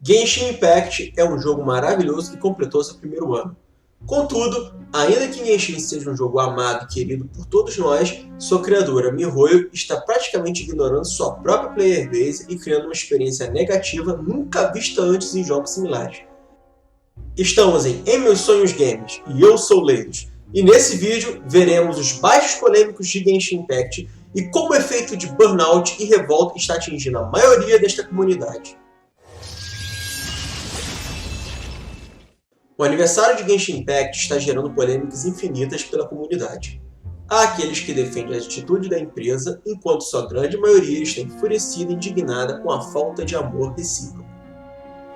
Genshin Impact é um jogo maravilhoso que completou seu primeiro ano. Contudo, ainda que Genshin seja um jogo amado e querido por todos nós, sua criadora MiHoYo está praticamente ignorando sua própria player base e criando uma experiência negativa nunca vista antes em jogos similares. Estamos em Meus Sonhos Games e eu sou Leidos, e nesse vídeo veremos os baixos polêmicos de Genshin Impact e como o efeito de burnout e revolta está atingindo a maioria desta comunidade. O aniversário de Genshin Impact está gerando polêmicas infinitas pela comunidade. Há aqueles que defendem a atitude da empresa, enquanto sua grande maioria está enfurecida e indignada com a falta de amor recíproco.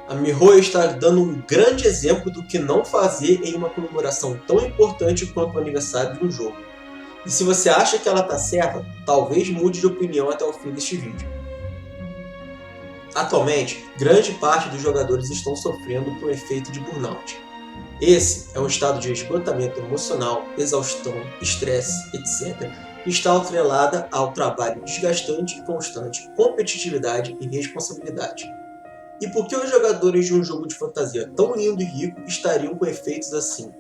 A MiHoYo está dando um grande exemplo do que não fazer em uma comemoração tão importante quanto o aniversário de um jogo. E se você acha que ela está certa, talvez mude de opinião até o fim deste vídeo. Atualmente, grande parte dos jogadores estão sofrendo por um efeito de burnout. Esse é um estado de esgotamento emocional, exaustão, estresse, etc., que está atrelada ao trabalho desgastante e constante, competitividade e responsabilidade. E por que os jogadores de um jogo de fantasia tão lindo e rico estariam com efeitos assim?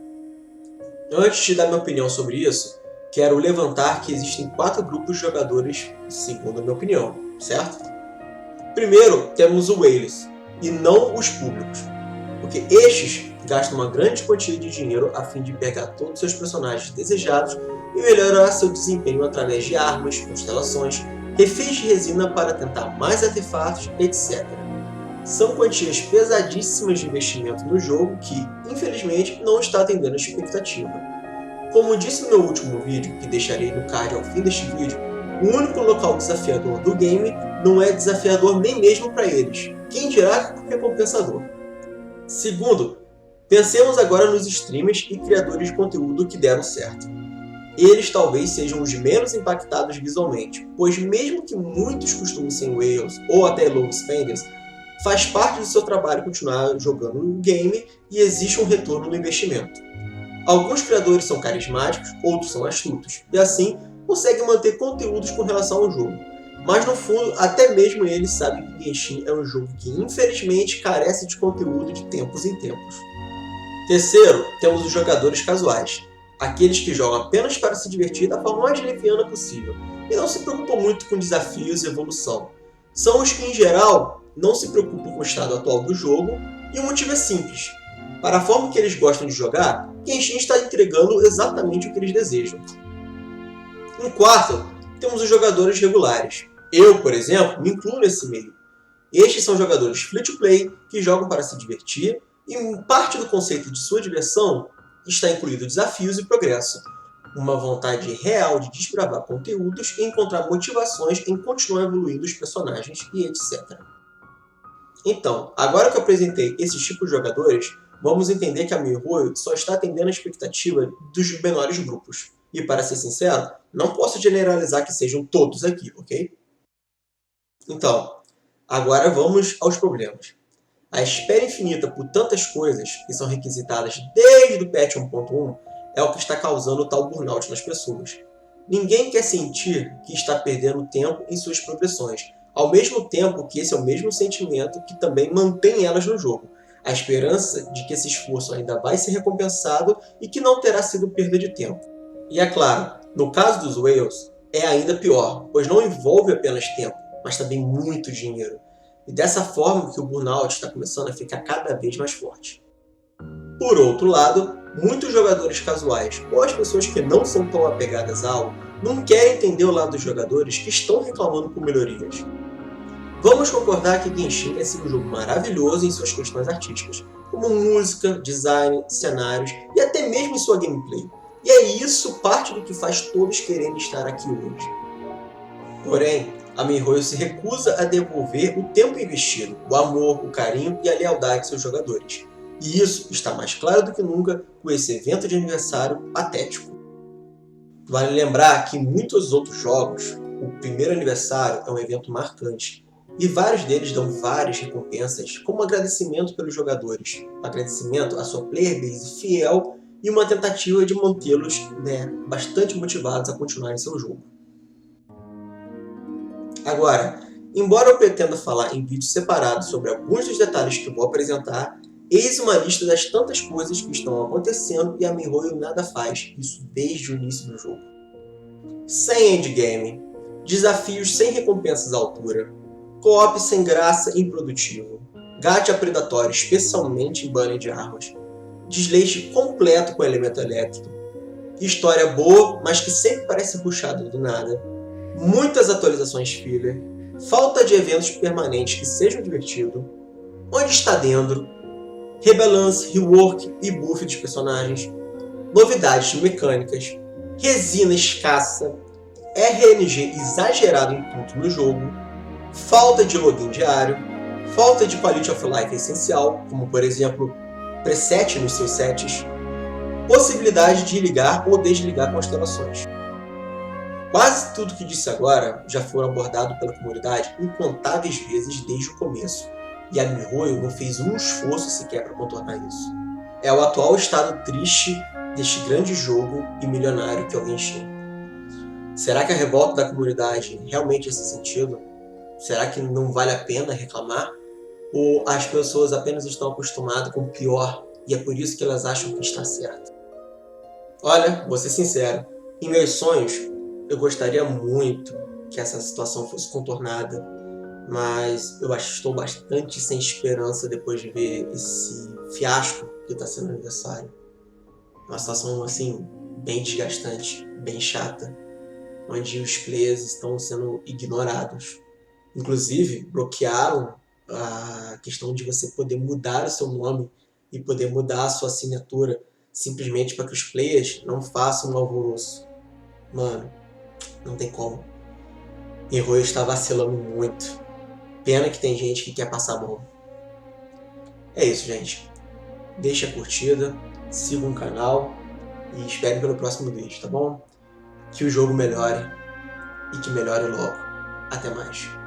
Antes de dar minha opinião sobre isso, quero levantar que existem 4 grupos de jogadores, segundo a minha opinião, certo? Primeiro, temos o Whales, e não os públicos, porque estes gastam uma grande quantia de dinheiro a fim de pegar todos os seus personagens desejados e melhorar seu desempenho através de armas, constelações, refis de resina para tentar mais artefatos, etc. São quantias pesadíssimas de investimento no jogo que, infelizmente, não está atendendo a expectativa. Como disse no meu último vídeo, que deixarei no card ao fim deste vídeo, o único local desafiador do game não é desafiador nem mesmo para eles, quem dirá recompensador. Segundo, pensemos agora nos streamers e criadores de conteúdo que deram certo. Eles talvez sejam os menos impactados visualmente, pois mesmo que muitos costumem ser whales ou até low spenders, faz parte do seu trabalho continuar jogando no game e existe um retorno no investimento. Alguns criadores são carismáticos, outros são astutos, e assim conseguem manter conteúdos com relação ao jogo. Mas no fundo, até mesmo eles sabem que Genshin é um jogo que infelizmente carece de conteúdo de tempos em tempos. Terceiro, temos os jogadores casuais, aqueles que jogam apenas para se divertir da forma mais leviana possível e não se preocupam muito com desafios e evolução. São os que, em geral, não se preocupam com o estado atual do jogo, e o motivo é simples. Para a forma que eles gostam de jogar, Genshin está entregando exatamente o que eles desejam. Em quarto, temos os jogadores regulares. Eu, por exemplo, me incluo nesse meio. Estes são jogadores free-to-play que jogam para se divertir, e parte do conceito de sua diversão está incluído desafios e progresso, uma vontade real de desbravar conteúdos e encontrar motivações em continuar evoluindo os personagens e etc. Então, agora que eu apresentei esses tipos de jogadores, vamos entender que a MiHoYo só está atendendo a expectativa dos menores grupos. E para ser sincero, não posso generalizar que sejam todos aqui, ok? Então, agora vamos aos problemas. A espera infinita por tantas coisas que são requisitadas desde o patch 1.1 é o que está causando o tal burnout nas pessoas. Ninguém quer sentir que está perdendo tempo em suas progressões, ao mesmo tempo que esse é o mesmo sentimento que também mantém elas no jogo. A esperança de que esse esforço ainda vai ser recompensado e que não terá sido perda de tempo. E é claro, no caso dos whales, é ainda pior, pois não envolve apenas tempo, mas também muito dinheiro. E dessa forma que o burnout está começando a ficar cada vez mais forte. Por outro lado, muitos jogadores casuais ou as pessoas que não são tão apegadas a algo não querem entender o lado dos jogadores que estão reclamando por melhorias. Vamos concordar que Genshin é sim um jogo maravilhoso em suas questões artísticas, como música, design, cenários e até mesmo em sua gameplay. E é isso parte do que faz todos quererem estar aqui hoje. Porém, a MiHoYo se recusa a devolver o tempo investido, o amor, o carinho e a lealdade de seus jogadores. E isso está mais claro do que nunca com esse evento de aniversário patético. Vale lembrar que em muitos outros jogos, o primeiro aniversário é um evento marcante, e vários deles dão várias recompensas como agradecimento pelos jogadores, agradecimento à sua player base fiel e uma tentativa de mantê-los bastante motivados a continuar em seu jogo. Agora, Embora eu pretenda falar em vídeo separado sobre alguns dos detalhes que vou apresentar, eis uma lista das tantas coisas que estão acontecendo e a MiHoYo nada faz, isso desde o início do jogo. Sem endgame, desafios sem recompensas à altura, co-op sem graça e improdutivo, gacha predatório especialmente em banner de armas, desleixo completo com elemento elétrico, história boa, mas que sempre parece rushada do nada, muitas atualizações filler, falta de eventos permanentes que sejam divertidos, onde está dentro, rebalance, rework e buff dos personagens, novidades mecânicas, resina escassa, RNG exagerado em tudo no jogo, falta de login diário, falta de quality of life essencial, como por exemplo preset nos seus sets, possibilidade de ligar ou desligar constelações. Quase tudo que disse agora já foi abordado pela comunidade incontáveis vezes desde o começo, e a MiHoYo não fez um esforço sequer para contornar isso. É o atual estado triste deste grande jogo e milionário que é o Genshin. Será que a revolta da comunidade realmente é esse sentido? Será que não vale a pena reclamar? Ou as pessoas apenas estão acostumadas com o pior e é por isso que elas acham que está certo? Olha, vou ser sincero, em meus sonhos eu gostaria muito que essa situação fosse contornada, mas eu acho que estou bastante sem esperança depois de ver esse fiasco que está sendo o aniversário. Uma situação assim, bem desgastante, bem chata, onde os players estão sendo ignorados. Inclusive, bloquearam a questão de você poder mudar o seu nome e poder mudar a sua assinatura simplesmente para que os players não façam um alvoroço. Mano, não tem como. MiHoYo está vacilando muito. Pena que tem gente que quer passar a mão. É isso, gente. Deixa a curtida, siga o canal e espere pelo próximo vídeo, tá bom? Que o jogo melhore e que melhore logo. Até mais.